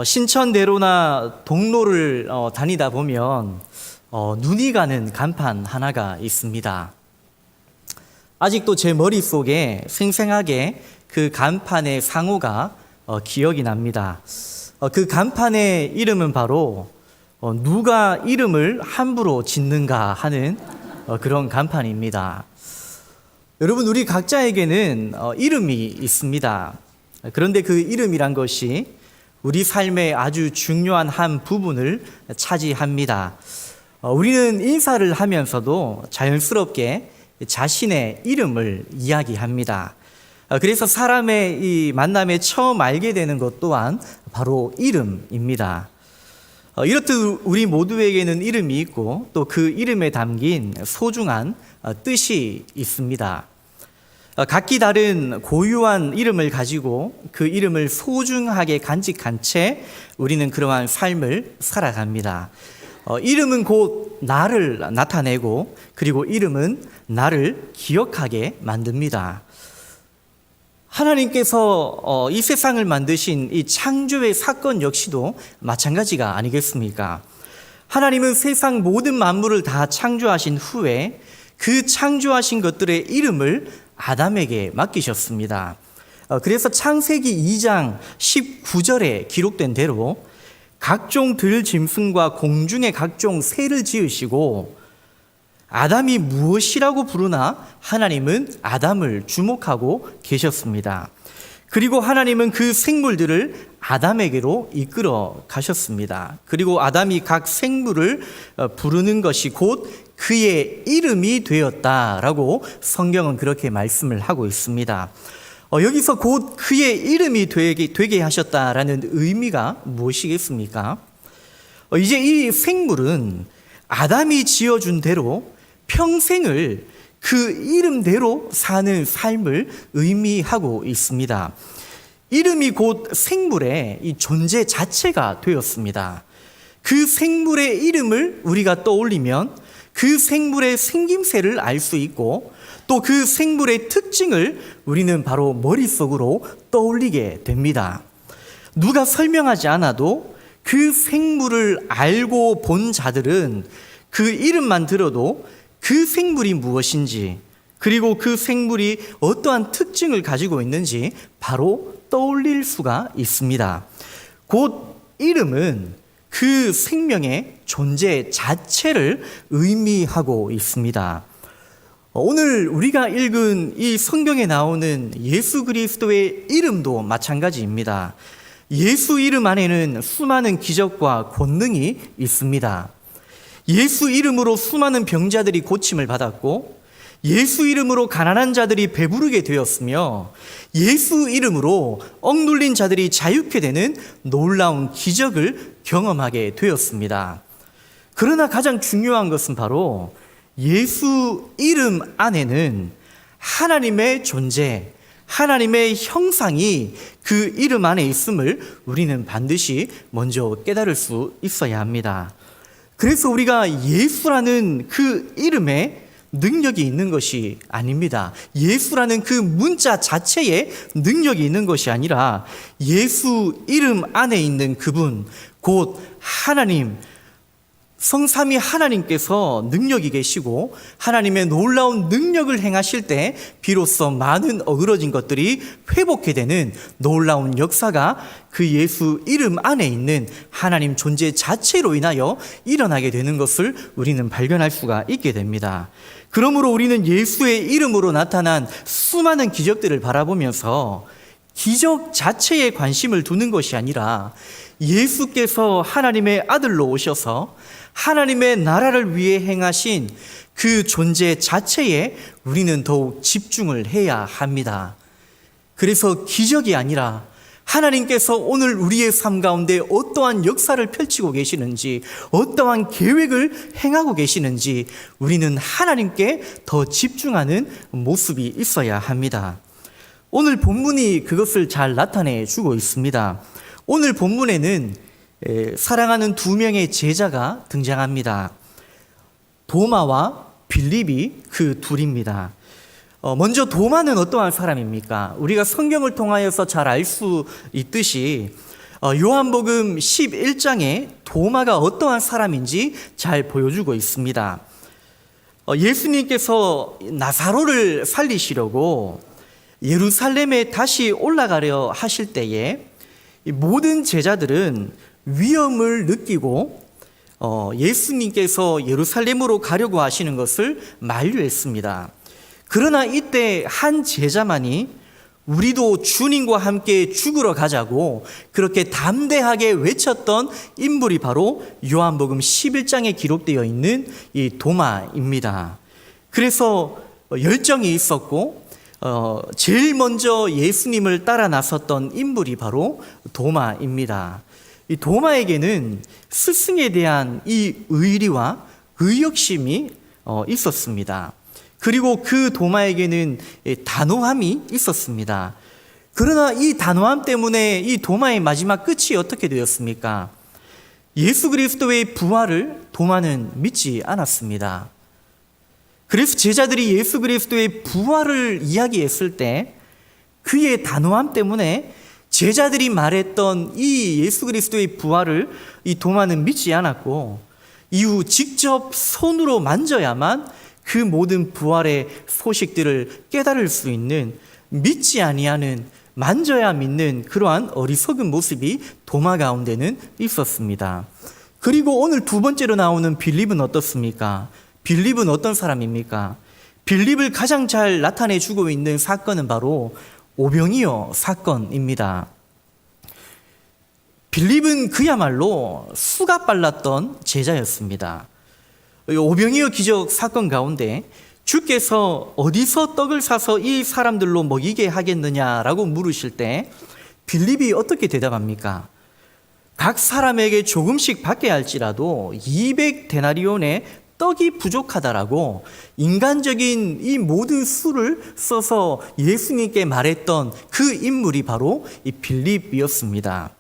신천대로나 동로를 다니다 보면 눈이 가는 간판 하나가 있습니다. 아직도 제 머릿속에 생생하게 그 간판의 상호가 기억이 납니다. 그 간판의 이름은 바로 누가 이름을 함부로 짓는가 하는 그런 간판입니다. 여러분, 우리 각자에게는 이름이 있습니다. 그런데 그 이름이란 것이 우리 삶의 아주 중요한 한 부분을 차지합니다. 우리는 인사를 하면서도 자연스럽게 자신의 이름을 이야기합니다. 그래서 사람의 이 만남에 처음 알게 되는 것 또한 바로 이름입니다. 이렇듯 우리 모두에게는 이름이 있고 또 그 이름에 담긴 소중한 뜻이 있습니다. 각기 다른 고유한 이름을 가지고 그 이름을 소중하게 간직한 채 우리는 그러한 삶을 살아갑니다. 이름은 곧 나를 나타내고 그리고 이름은 나를 기억하게 만듭니다. 하나님께서 이 세상을 만드신 이 창조의 사건 역시도 마찬가지가 아니겠습니까? 하나님은 세상 모든 만물을 다 창조하신 후에 그 창조하신 것들의 이름을 아담에게 맡기셨습니다. 그래서 창세기 2장 19절에 기록된 대로 각종 들짐승과 공중의 각종 새를 지으시고 아담이 무엇이라고 부르나 하나님은 아담을 주목하고 계셨습니다. 그리고 하나님은 그 생물들을 아담에게로 이끌어 가셨습니다. 그리고 아담이 각 생물을 부르는 것이 곧 그의 이름이 되었다라고 성경은 그렇게 말씀을 하고 있습니다. 여기서 곧 그의 이름이 되게 하셨다라는 의미가 무엇이겠습니까? 이제 이 생물은 아담이 지어준 대로 평생을 그 이름대로 사는 삶을 의미하고 있습니다. 이름이 곧 생물의 이 존재 자체가 되었습니다. 그 생물의 이름을 우리가 떠올리면 그 생물의 생김새를 알 수 있고 또 그 생물의 특징을 우리는 바로 머릿속으로 떠올리게 됩니다. 누가 설명하지 않아도 그 생물을 알고 본 자들은 그 이름만 들어도 그 생물이 무엇인지 그리고 그 생물이 어떠한 특징을 가지고 있는지 바로 떠올릴 수가 있습니다. 곧 이름은 그 생명의 존재 자체를 의미하고 있습니다. 오늘 우리가 읽은 이 성경에 나오는 예수 그리스도의 이름도 마찬가지입니다. 예수 이름 안에는 수많은 기적과 권능이 있습니다. 예수 이름으로 수많은 병자들이 고침을 받았고 예수 이름으로 가난한 자들이 배부르게 되었으며 예수 이름으로 억눌린 자들이 자유케 되는 놀라운 기적을 경험하게 되었습니다. 그러나 가장 중요한 것은 바로 예수 이름 안에는 하나님의 존재, 하나님의 형상이 그 이름 안에 있음을 우리는 반드시 먼저 깨달을 수 있어야 합니다. 그래서 우리가 예수라는 그 이름에 능력이 있는 것이 아닙니다. 예수라는 그 문자 자체에 능력이 있는 것이 아니라 예수 이름 안에 있는 그분, 곧 하나님, 성삼위 하나님께서 능력이 계시고 하나님의 놀라운 능력을 행하실 때 비로소 많은 어그러진 것들이 회복해 되는 놀라운 역사가 그 예수 이름 안에 있는 하나님 존재 자체로 인하여 일어나게 되는 것을 우리는 발견할 수가 있게 됩니다. 그러므로 우리는 예수의 이름으로 나타난 수많은 기적들을 바라보면서 기적 자체에 관심을 두는 것이 아니라 예수께서 하나님의 아들로 오셔서 하나님의 나라를 위해 행하신 그 존재 자체에 우리는 더욱 집중을 해야 합니다. 그래서 기적이 아니라 하나님께서 오늘 우리의 삶 가운데 어떠한 역사를 펼치고 계시는지, 어떠한 계획을 행하고 계시는지 우리는 하나님께 더 집중하는 모습이 있어야 합니다. 오늘 본문이 그것을 잘 나타내 주고 있습니다. 오늘 본문에는 사랑하는 두 명의 제자가 등장합니다. 도마와 빌립이 그 둘입니다. 먼저 도마는 어떠한 사람입니까? 우리가 성경을 통하여서 잘 알 수 있듯이 요한복음 11장에 도마가 어떠한 사람인지 잘 보여주고 있습니다. 예수님께서 나사로를 살리시려고 예루살렘에 다시 올라가려 하실 때에 모든 제자들은 위험을 느끼고 예수님께서 예루살렘으로 가려고 하시는 것을 만류했습니다. 그러나 이때 한 제자만이 우리도 주님과 함께 죽으러 가자고 그렇게 담대하게 외쳤던 인물이 바로 요한복음 11장에 기록되어 있는 이 도마입니다. 그래서 열정이 있었고 제일 먼저 예수님을 따라 나섰던 인물이 바로 도마입니다. 이 도마에게는 스승에 대한 이 의리와 의욕심이 있었습니다. 그리고 그 도마에게는 단호함이 있었습니다. 그러나 이 단호함 때문에 이 도마의 마지막 끝이 어떻게 되었습니까? 예수 그리스도의 부활을 도마는 믿지 않았습니다. 그래서 제자들이 예수 그리스도의 부활을 이야기했을 때 그의 단호함 때문에 제자들이 말했던 이 예수 그리스도의 부활을 이 도마는 믿지 않았고 이후 직접 손으로 만져야만 그 모든 부활의 소식들을 깨달을 수 있는 믿지 아니하는 만져야 믿는 그러한 어리석은 모습이 도마 가운데는 있었습니다. 그리고 오늘 두 번째로 나오는 빌립은 어떻습니까? 빌립은 어떤 사람입니까? 빌립을 가장 잘 나타내주고 있는 사건은 바로 오병이어 사건입니다. 빌립은 그야말로 수가 빨랐던 제자였습니다. 오병이어 기적 사건 가운데 주께서 어디서 떡을 사서 이 사람들로 먹이게 하겠느냐라고 물으실 때 빌립이 어떻게 대답합니까? 각 사람에게 조금씩 받게 할지라도 200데나리온의 떡이 부족하다라고 인간적인 이 모든 수를 써서 예수님께 말했던 그 인물이 바로 이 빌립이었습니다.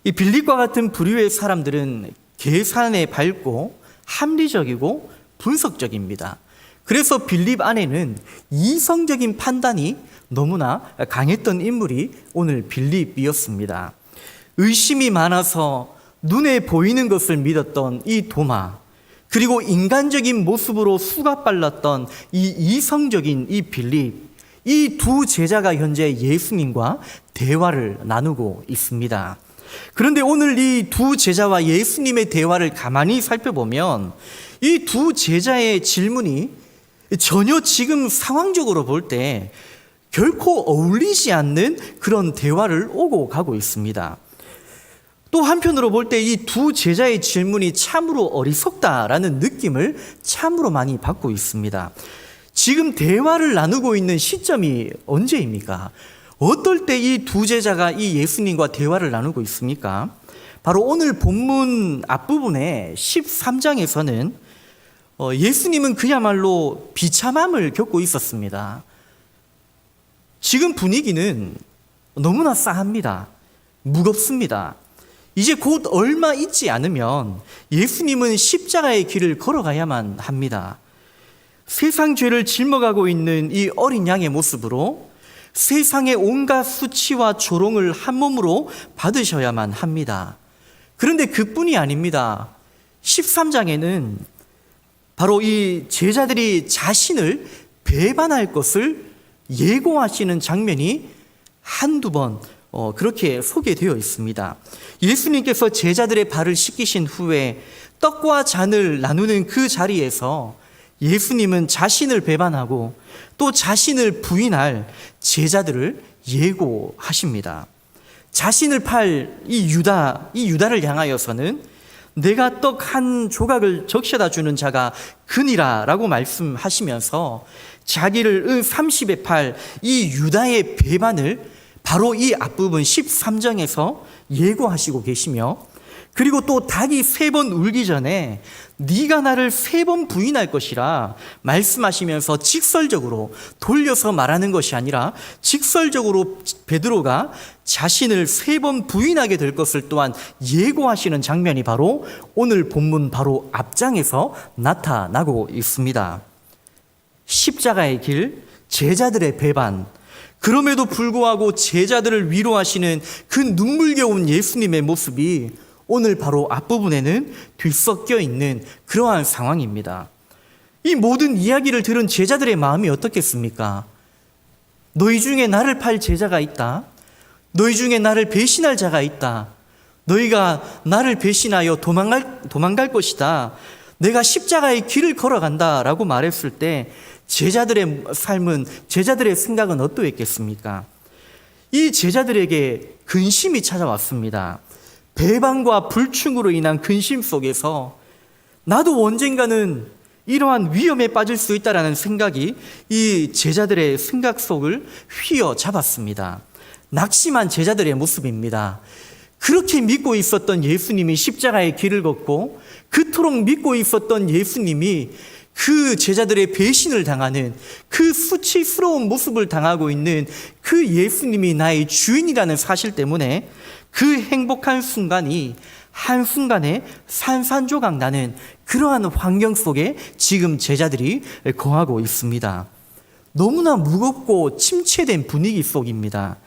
이 빌립과 같은 부류의 사람들은 계산에 밝고 합리적이고 분석적입니다. 그래서 빌립 안에는 이성적인 판단이 너무나 강했던 인물이 오늘 빌립이었습니다. 의심이 많아서 눈에 보이는 것을 믿었던 이 도마, 그리고 인간적인 모습으로 수가 빨랐던 이 이성적인 이 빌립, 이 두 제자가 현재 예수님과 대화를 나누고 있습니다. 그런데 오늘 이 두 제자와 예수님의 대화를 가만히 살펴보면 이 두 제자의 질문이 전혀 지금 상황적으로 볼 때 결코 어울리지 않는 그런 대화를 오고 가고 있습니다. 또 한편으로 볼 때 이 두 제자의 질문이 참으로 어리석다라는 느낌을 참으로 많이 받고 있습니다. 지금 대화를 나누고 있는 시점이 언제입니까? 어떨 때 이 두 제자가 이 예수님과 대화를 나누고 있습니까? 바로 오늘 본문 앞부분에 13장에서는 예수님은 그야말로 비참함을 겪고 있었습니다. 지금 분위기는 너무나 싸합니다. 무겁습니다. 이제 곧 얼마 있지 않으면 예수님은 십자가의 길을 걸어가야만 합니다. 세상 죄를 짊어가고 있는 이 어린 양의 모습으로 세상의 온갖 수치와 조롱을 한 몸으로 받으셔야만 합니다. 그런데 그뿐이 아닙니다. 13장에는 바로 이 제자들이 자신을 배반할 것을 예고하시는 장면이 한두 번 그렇게 소개되어 있습니다. 예수님께서 제자들의 발을 씻기신 후에 떡과 잔을 나누는 그 자리에서 예수님은 자신을 배반하고 또 자신을 부인할 제자들을 예고하십니다. 자신을 팔 이 유다를 향하여서는 내가 떡 한 조각을 적셔다 주는 자가 그니라 라고 말씀하시면서 자기를 은 30에 팔 이 유다의 배반을 바로 이 앞부분 13장에서 예고하시고 계시며, 그리고 또 닭이 3번 울기 전에 네가 나를 3번 부인할 것이라 말씀하시면서 직설적으로 돌려서 말하는 것이 아니라 직설적으로 베드로가 자신을 3번 부인하게 될 것을 또한 예고하시는 장면이 바로 오늘 본문 바로 앞장에서 나타나고 있습니다. 십자가의 길, 제자들의 배반, 그럼에도 불구하고 제자들을 위로하시는 그 눈물겨운 예수님의 모습이 오늘 바로 앞부분에는 뒤섞여 있는 그러한 상황입니다. 이 모든 이야기를 들은 제자들의 마음이 어떻겠습니까? 너희 중에 나를 팔 제자가 있다. 너희 중에 나를 배신할 자가 있다. 너희가 나를 배신하여 도망갈 것이다. 내가 십자가의 길을 걸어간다 라고 말했을 때 제자들의 삶은, 제자들의 생각은 어떠했겠습니까? 이 제자들에게 근심이 찾아왔습니다. 배반과 불충으로 인한 근심 속에서 나도 언젠가는 이러한 위험에 빠질 수 있다라는 생각이 이 제자들의 생각 속을 휘어잡았습니다. 낙심한 제자들의 모습입니다. 그렇게 믿고 있었던 예수님이 십자가의 길을 걷고 그토록 믿고 있었던 예수님이 그 제자들의 배신을 당하는 그 수치스러운 모습을 당하고 있는 그 예수님이 나의 주인이라는 사실 때문에 그 행복한 순간이 한순간에 산산조각 나는 그러한 환경 속에 지금 제자들이 거하고 있습니다. 너무나 무겁고 침체된 분위기 속입니다.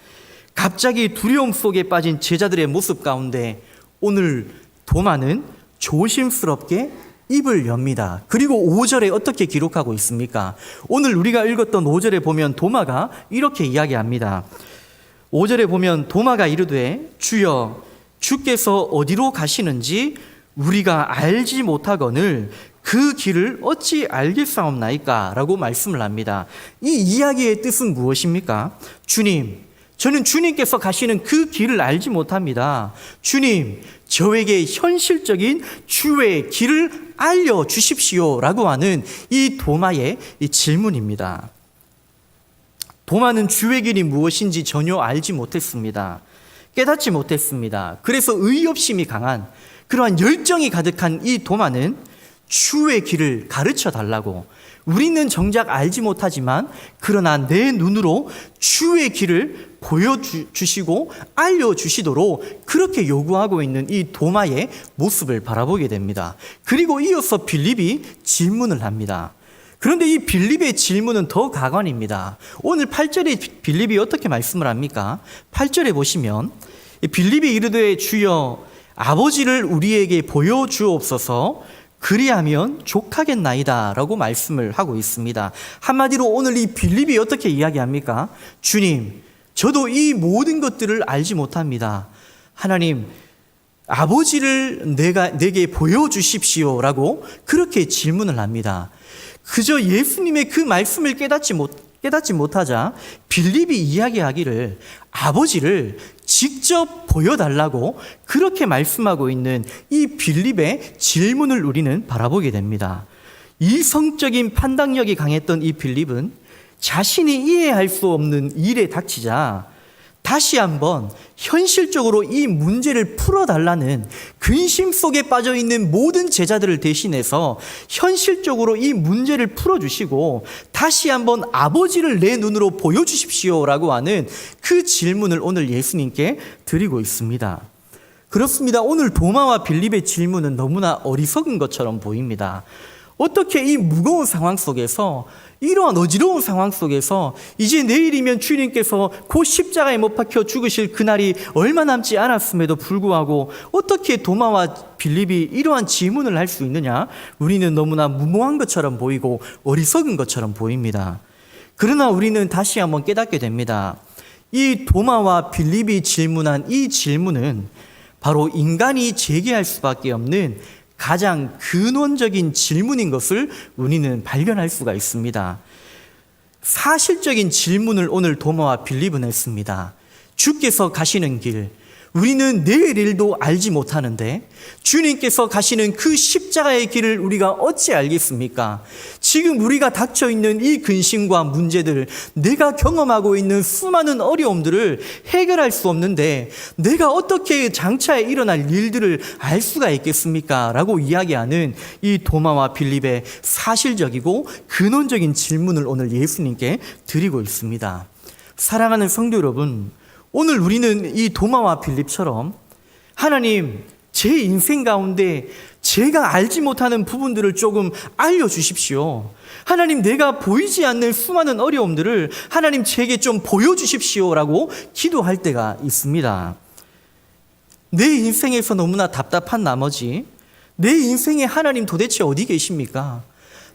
갑자기 두려움 속에 빠진 제자들의 모습 가운데 오늘 도마는 조심스럽게 입을 엽니다. 그리고 5절에 어떻게 기록하고 있습니까? 오늘 우리가 읽었던 5절에 보면 도마가 이렇게 이야기합니다. 5절에 보면 도마가 이르되 주여 주께서 어디로 가시는지 우리가 알지 못하거늘 그 길을 어찌 알겠사옵나이까? 라고 말씀을 합니다. 이 이야기의 뜻은 무엇입니까? 주님, 저는 주님께서 가시는 그 길을 알지 못합니다. 주님, 저에게 현실적인 주의 길을 알려주십시오 라고 하는 이 도마의 이 질문입니다. 도마는 주의 길이 무엇인지 전혀 알지 못했습니다. 깨닫지 못했습니다. 그래서 의협심이 강한 그러한 열정이 가득한 이 도마는 주의 길을 가르쳐 달라고, 우리는 정작 알지 못하지만 그러나 내 눈으로 주의 길을 보여주시고 알려주시도록 그렇게 요구하고 있는 이 도마의 모습을 바라보게 됩니다. 그리고 이어서 빌립이 질문을 합니다. 그런데 이 빌립의 질문은 더 가관입니다. 오늘 8절에 빌립이 어떻게 말씀을 합니까? 8절에 보시면 빌립이 이르되 주여 아버지를 우리에게 보여주옵소서 그리하면 족하겠나이다 라고 말씀을 하고 있습니다. 한마디로 오늘 이 빌립이 어떻게 이야기합니까? 주님, 저도 이 모든 것들을 알지 못합니다. 하나님, 아버지를 내게 보여주십시오 라고 그렇게 질문을 합니다. 그저 예수님의 그 말씀을 깨닫지 못하자 빌립이 이야기하기를 아버지를 직접 보여달라고 그렇게 말씀하고 있는 이 빌립의 질문을 우리는 바라보게 됩니다. 이성적인 판단력이 강했던 이 빌립은 자신이 이해할 수 없는 일에 닥치자 다시 한번 현실적으로 이 문제를 풀어달라는 근심 속에 빠져있는 모든 제자들을 대신해서 현실적으로 이 문제를 풀어주시고 다시 한번 아버지를 내 눈으로 보여주십시오 라고 하는 그 질문을 오늘 예수님께 드리고 있습니다. 그렇습니다. 오늘 도마와 빌립의 질문은 너무나 어리석은 것처럼 보입니다. 어떻게 이 무거운 상황 속에서, 이러한 어지러운 상황 속에서 이제 내일이면 주님께서 곧 십자가에 못 박혀 죽으실 그날이 얼마 남지 않았음에도 불구하고 어떻게 도마와 빌립이 이러한 질문을 할 수 있느냐? 우리는 너무나 무모한 것처럼 보이고 어리석은 것처럼 보입니다. 그러나 우리는 다시 한번 깨닫게 됩니다. 이 도마와 빌립이 질문한 이 질문은 바로 인간이 제기할 수밖에 없는 가장 근원적인 질문인 것을 우리는 발견할 수가 있습니다. 사실적인 질문을 오늘 도마와 빌립은 했습니다. 주께서 가시는 길, 우리는 내일 일도 알지 못하는데 주님께서 가시는 그 십자가의 길을 우리가 어찌 알겠습니까? 지금 우리가 닥쳐있는 이 근심과 문제들, 내가 경험하고 있는 수많은 어려움들을 해결할 수 없는데 내가 어떻게 장차에 일어날 일들을 알 수가 있겠습니까? 라고 이야기하는 이 도마와 빌립의 사실적이고 근원적인 질문을 오늘 예수님께 드리고 있습니다. 사랑하는 성도 여러분, 오늘 우리는 이 도마와 빌립처럼 하나님, 제 인생 가운데 제가 알지 못하는 부분들을 조금 알려주십시오. 하나님, 내가 보이지 않는 수많은 어려움들을 하나님 제게 좀 보여주십시오라고 기도할 때가 있습니다. 내 인생에서 너무나 답답한 나머지 내 인생에 하나님 도대체 어디 계십니까?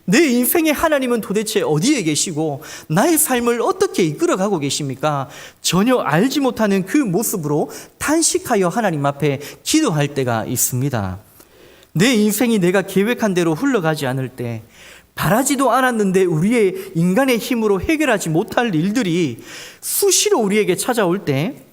내 인생의 하나님은 도대체 어디에 계시고 나의 삶을 어떻게 이끌어가고 계십니까? 전혀 알지 못하는 그 모습으로 탄식하여 하나님 앞에 기도할 때가 있습니다. 내 인생이 내가 계획한 대로 흘러가지 않을 때, 바라지도 않았는데 우리의 인간의 힘으로 해결하지 못할 일들이 수시로 우리에게 찾아올 때,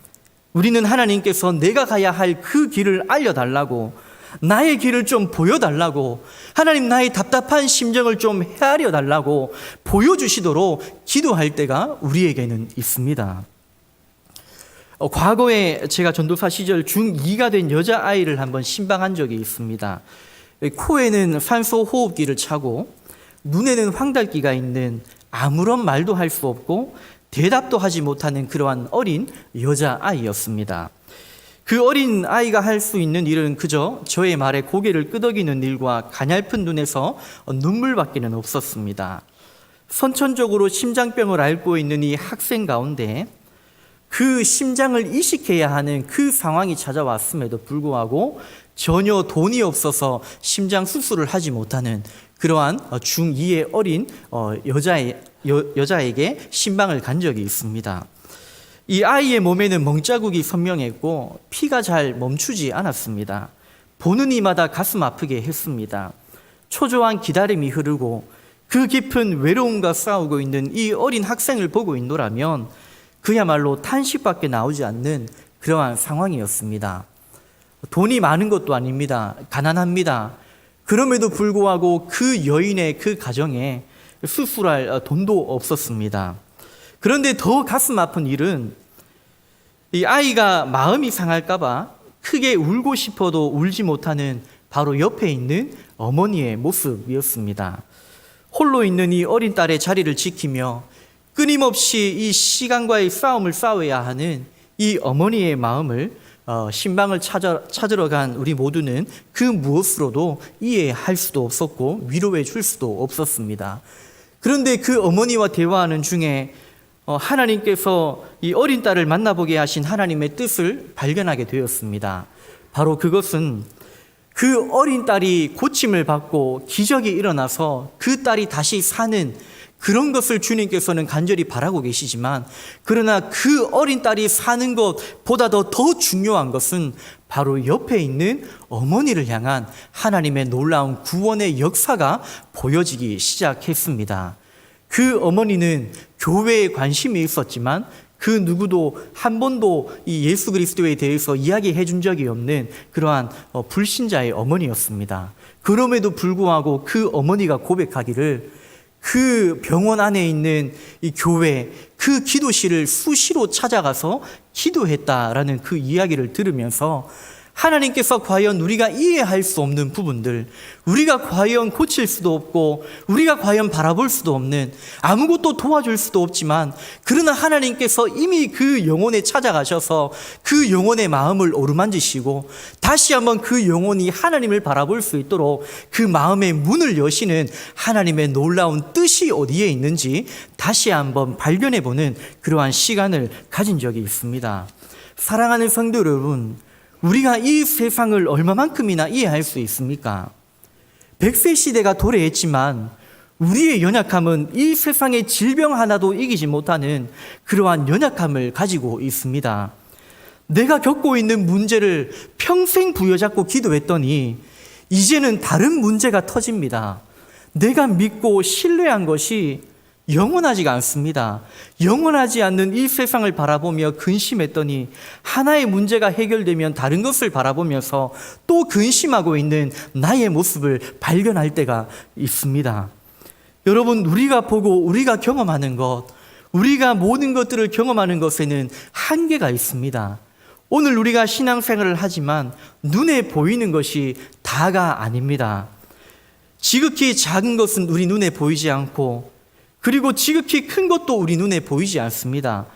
우리는 하나님께서 내가 가야 할 그 길을 알려달라고, 나의 길을 좀 보여달라고, 하나님 나의 답답한 심정을 좀 헤아려 달라고 보여주시도록 기도할 때가 우리에게는 있습니다. 과거에 제가 전도사 시절 중2가 된 여자아이를 한번 신방한 적이 있습니다. 코에는 산소 호흡기를 차고 눈에는 황달기가 있는, 아무런 말도 할 수 없고 대답도 하지 못하는 그러한 어린 여자아이였습니다. 그 어린 아이가 할 수 있는 일은 그저 저의 말에 고개를 끄덕이는 일과 가냘픈 눈에서 눈물밖에는 없었습니다. 선천적으로 심장병을 앓고 있는 이 학생 가운데 그 심장을 이식해야 하는 그 상황이 찾아왔음에도 불구하고 전혀 돈이 없어서 심장 수술을 하지 못하는 그러한 중2의 어린 여자에게 신방을 간 적이 있습니다. 이 아이의 몸에는 멍자국이 선명했고 피가 잘 멈추지 않았습니다. 보는 이마다 가슴 아프게 했습니다. 초조한 기다림이 흐르고 그 깊은 외로움과 싸우고 있는 이 어린 학생을 보고 있노라면 그야말로 탄식밖에 나오지 않는 그러한 상황이었습니다. 돈이 많은 것도 아닙니다. 가난합니다. 그럼에도 불구하고 그 여인의 그 가정에 수술할 돈도 없었습니다. 그런데 더 가슴 아픈 일은 이 아이가 마음이 상할까봐 크게 울고 싶어도 울지 못하는 바로 옆에 있는 어머니의 모습이었습니다. 홀로 있는 이 어린 딸의 자리를 지키며 끊임없이 이 시간과의 싸움을 싸워야 하는 이 어머니의 마음을 신방을 찾으러 간 우리 모두는 그 무엇으로도 이해할 수도 없었고 위로해 줄 수도 없었습니다. 그런데 그 어머니와 대화하는 중에 하나님께서 이 어린 딸을 만나보게 하신 하나님의 뜻을 발견하게 되었습니다. 바로 그것은 그 어린 딸이 고침을 받고 기적이 일어나서 그 딸이 다시 사는 그런 것을 주님께서는 간절히 바라고 계시지만, 그러나 그 어린 딸이 사는 것보다도 더 중요한 것은 바로 옆에 있는 어머니를 향한 하나님의 놀라운 구원의 역사가 보여지기 시작했습니다. 그 어머니는 교회에 관심이 있었지만 그 누구도 한 번도 이 예수 그리스도에 대해서 이야기해 준 적이 없는 그러한 불신자의 어머니였습니다. 그럼에도 불구하고 그 어머니가 고백하기를 그 병원 안에 있는 이 교회, 그 기도실을 수시로 찾아가서 기도했다라는 그 이야기를 들으면서 하나님께서 과연 우리가 이해할 수 없는 부분들, 우리가 과연 고칠 수도 없고 우리가 과연 바라볼 수도 없는, 아무것도 도와줄 수도 없지만 그러나 하나님께서 이미 그 영혼에 찾아가셔서 그 영혼의 마음을 어루만지시고 다시 한번 그 영혼이 하나님을 바라볼 수 있도록 그 마음의 문을 여시는 하나님의 놀라운 뜻이 어디에 있는지 다시 한번 발견해보는 그러한 시간을 가진 적이 있습니다. 사랑하는 성도 여러분, 우리가 이 세상을 얼마만큼이나 이해할 수 있습니까? 100세 시대가 도래했지만 우리의 연약함은 이 세상의 질병 하나도 이기지 못하는 그러한 연약함을 가지고 있습니다. 내가 겪고 있는 문제를 평생 부여잡고 기도했더니 이제는 다른 문제가 터집니다. 내가 믿고 신뢰한 것이 영원하지가 않습니다. 영원하지 않는 이 세상을 바라보며 근심했더니 하나의 문제가 해결되면 다른 것을 바라보면서 또 근심하고 있는 나의 모습을 발견할 때가 있습니다. 여러분, 우리가 보고 우리가 경험하는 것, 우리가 모든 것들을 경험하는 것에는 한계가 있습니다. 오늘 우리가 신앙생활을 하지만 눈에 보이는 것이 다가 아닙니다. 지극히 작은 것은 우리 눈에 보이지 않고, 그리고 지극히 큰 것도 우리 눈에 보이지 않습니다.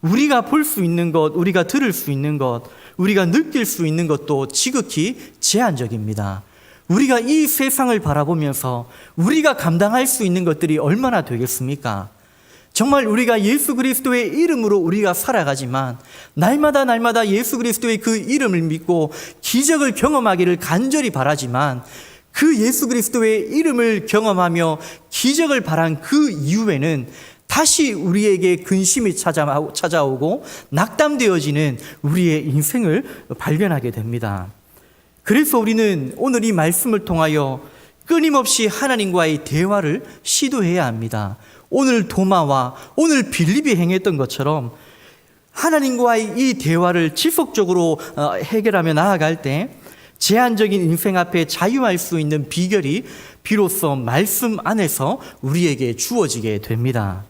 우리가 볼 수 있는 것, 우리가 들을 수 있는 것, 우리가 느낄 수 있는 것도 지극히 제한적입니다. 우리가 이 세상을 바라보면서 우리가 감당할 수 있는 것들이 얼마나 되겠습니까? 정말 우리가 예수 그리스도의 이름으로 우리가 살아가지만 날마다 예수 그리스도의 그 이름을 믿고 기적을 경험하기를 간절히 바라지만 그 예수 그리스도의 이름을 경험하며 기적을 바란 그 이후에는 다시 우리에게 근심이 찾아오고 낙담되어지는 우리의 인생을 발견하게 됩니다. 그래서 우리는 오늘 이 말씀을 통하여 끊임없이 하나님과의 대화를 시도해야 합니다. 오늘 도마와 오늘 빌립이 행했던 것처럼 하나님과의 이 대화를 지속적으로 해결하며 나아갈 때 제한적인 인생 앞에 자유할 수 있는 비결이 비로소 말씀 안에서 우리에게 주어지게 됩니다.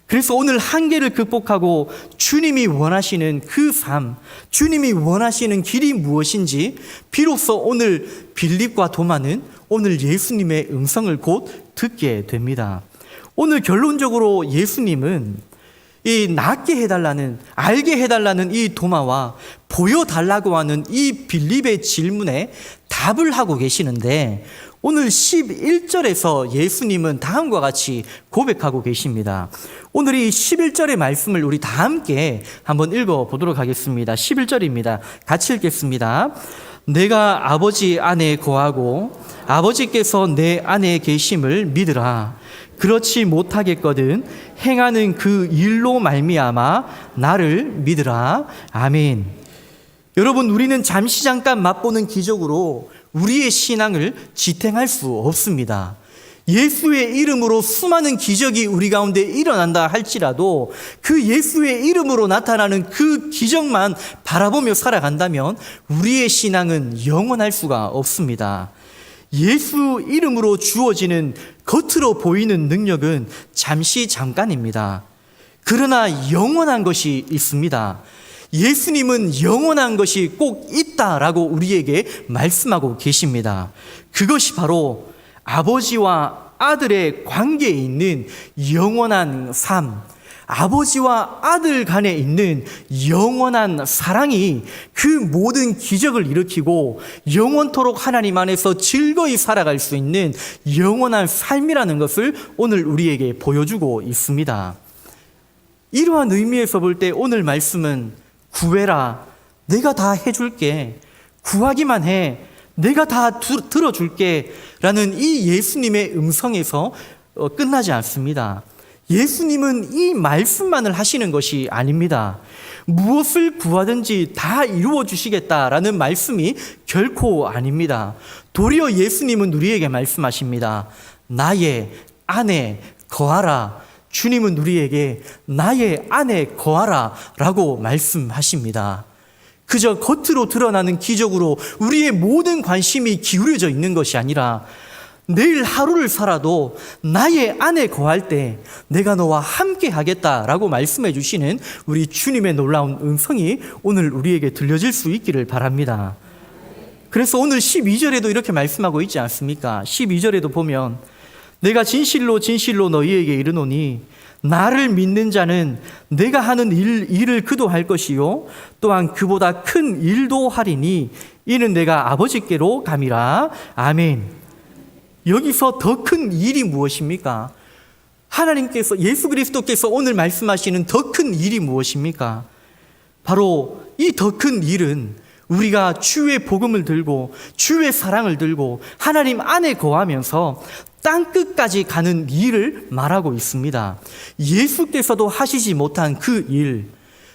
그래서 오늘 한계를 극복하고 주님이 원하시는 그 삶, 주님이 원하시는 길이 무엇인지 비로소 오늘 빌립과 도마는 오늘 예수님의 음성을 곧 듣게 됩니다. 오늘 결론적으로 예수님은 이 낫게 해달라는, 알게 해달라는 이 도마와 보여달라고 하는 이 빌립의 질문에 답을 하고 계시는데 오늘 11절에서 예수님은 다음과 같이 고백하고 계십니다. 오늘 이 11절의 말씀을 우리 다 함께 한번 읽어보도록 하겠습니다. 11절입니다. 같이 읽겠습니다. 내가 아버지 안에 거하고 아버지께서 내 안에 계심을 믿으라. 그렇지 못하겠거든 행하는 그 일로 말미암아 나를 믿으라. 아멘. 여러분, 우리는 잠깐 맛보는 기적으로 우리의 신앙을 지탱할 수 없습니다. 예수의 이름으로 수많은 기적이 우리 가운데 일어난다 할지라도 그 예수의 이름으로 나타나는 그 기적만 바라보며 살아간다면 우리의 신앙은 영원할 수가 없습니다. 예수 이름으로 주어지는 겉으로 보이는 능력은 잠깐입니다. 그러나 영원한 것이 있습니다. 예수님은 영원한 것이 꼭 있다라고 우리에게 말씀하고 계십니다. 그것이 바로 아버지와 아들의 관계에 있는 영원한 삶, 아버지와 아들 간에 있는 영원한 사랑이 그 모든 기적을 일으키고 영원토록 하나님 안에서 즐거이 살아갈 수 있는 영원한 삶이라는 것을 오늘 우리에게 보여주고 있습니다. 이러한 의미에서 볼 때 오늘 말씀은 구해라, 내가 다 해줄게, 구하기만 해, 내가 다 들어줄게 라는 이 예수님의 음성에서 끝나지 않습니다. 예수님은 이 말씀만을 하시는 것이 아닙니다. 무엇을 구하든지 다 이루어 주시겠다라는 말씀이 결코 아닙니다. 도리어 예수님은 우리에게 말씀하십니다. 나의 안에 거하라. 주님은 우리에게 나의 안에 거하라 라고 말씀하십니다. 그저 겉으로 드러나는 기적으로 우리의 모든 관심이 기울여져 있는 것이 아니라 내일 하루를 살아도 나의 안에 거할 때 내가 너와 함께 하겠다라고 말씀해 주시는 우리 주님의 놀라운 음성이 오늘 우리에게 들려질 수 있기를 바랍니다. 그래서 오늘 12절에도 이렇게 말씀하고 있지 않습니까? 12절에도 보면 내가 진실로 너희에게 이르노니 나를 믿는 자는 내가 하는 일을 그도 할 것이요 또한 그보다 큰 일도 하리니 이는 내가 아버지께로 감이라. 아멘. 여기서 더 큰 일이 무엇입니까? 하나님께서, 예수 그리스도께서 오늘 말씀하시는 더 큰 일이 무엇입니까? 바로 이 더 큰 일은 우리가 주의 복음을 들고 주의 사랑을 들고 하나님 안에 거하면서 땅끝까지 가는 일을 말하고 있습니다. 예수께서도 하시지 못한 그 일,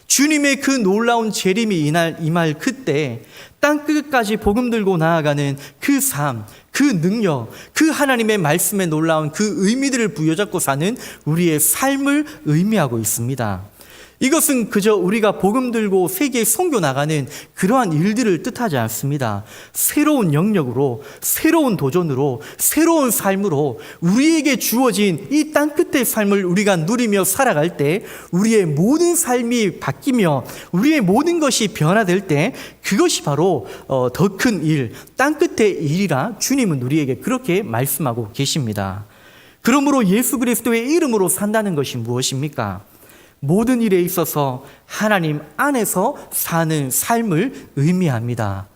주님의 그 놀라운 재림이 임할 그때 땅끝까지 복음 들고 나아가는 그 삶, 그 능력, 그 하나님의 말씀에 놀라운 그 의미들을 부여잡고 사는 우리의 삶을 의미하고 있습니다. 이것은 그저 우리가 복음 들고 세계에 선교 나가는 그러한 일들을 뜻하지 않습니다. 새로운 영역으로, 새로운 도전으로, 새로운 삶으로 우리에게 주어진 이 땅끝의 삶을 우리가 누리며 살아갈 때 우리의 모든 삶이 바뀌며 우리의 모든 것이 변화될 때 그것이 바로 더 큰 일, 땅끝의 일이라 주님은 우리에게 그렇게 말씀하고 계십니다. 그러므로 예수 그리스도의 이름으로 산다는 것이 무엇입니까? 모든 일에 있어서 하나님 안에서 사는 삶을 의미합니다.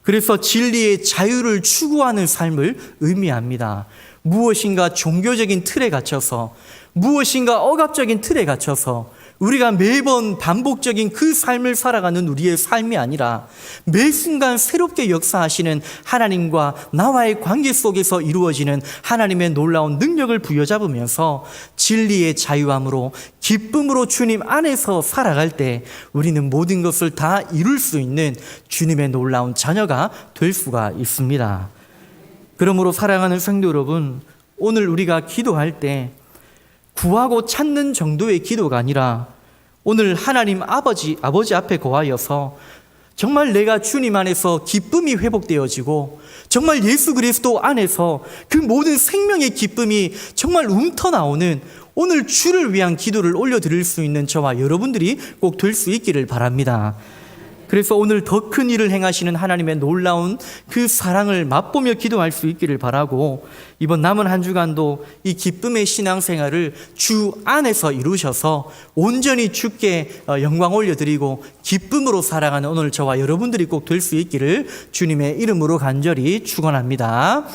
그래서 진리의 자유를 추구하는 삶을 의미합니다. 무엇인가 종교적인 틀에 갇혀서, 무엇인가 억압적인 틀에 갇혀서 우리가 매번 반복적인 그 삶을 살아가는 우리의 삶이 아니라 매 순간 새롭게 역사하시는 하나님과 나와의 관계 속에서 이루어지는 하나님의 놀라운 능력을 부여잡으면서 진리의 자유함으로 기쁨으로 주님 안에서 살아갈 때 우리는 모든 것을 다 이룰 수 있는 주님의 놀라운 자녀가 될 수가 있습니다. 그러므로 사랑하는 성도 여러분, 오늘 우리가 기도할 때 구하고 찾는 정도의 기도가 아니라 오늘 하나님 아버지 앞에 고하여서 정말 내가 주님 안에서 기쁨이 회복되어지고 정말 예수 그리스도 안에서 그 모든 생명의 기쁨이 정말 움터나오는 오늘 주를 위한 기도를 올려드릴 수 있는 저와 여러분들이 꼭 될 수 있기를 바랍니다. 그래서 오늘 더 큰 일을 행하시는 하나님의 놀라운 그 사랑을 맛보며 기도할 수 있기를 바라고, 이번 남은 한 주간도 이 기쁨의 신앙생활을 주 안에서 이루셔서 온전히 주께 영광 올려드리고 기쁨으로 살아가는 오늘 저와 여러분들이 꼭 될 수 있기를 주님의 이름으로 간절히 축원합니다.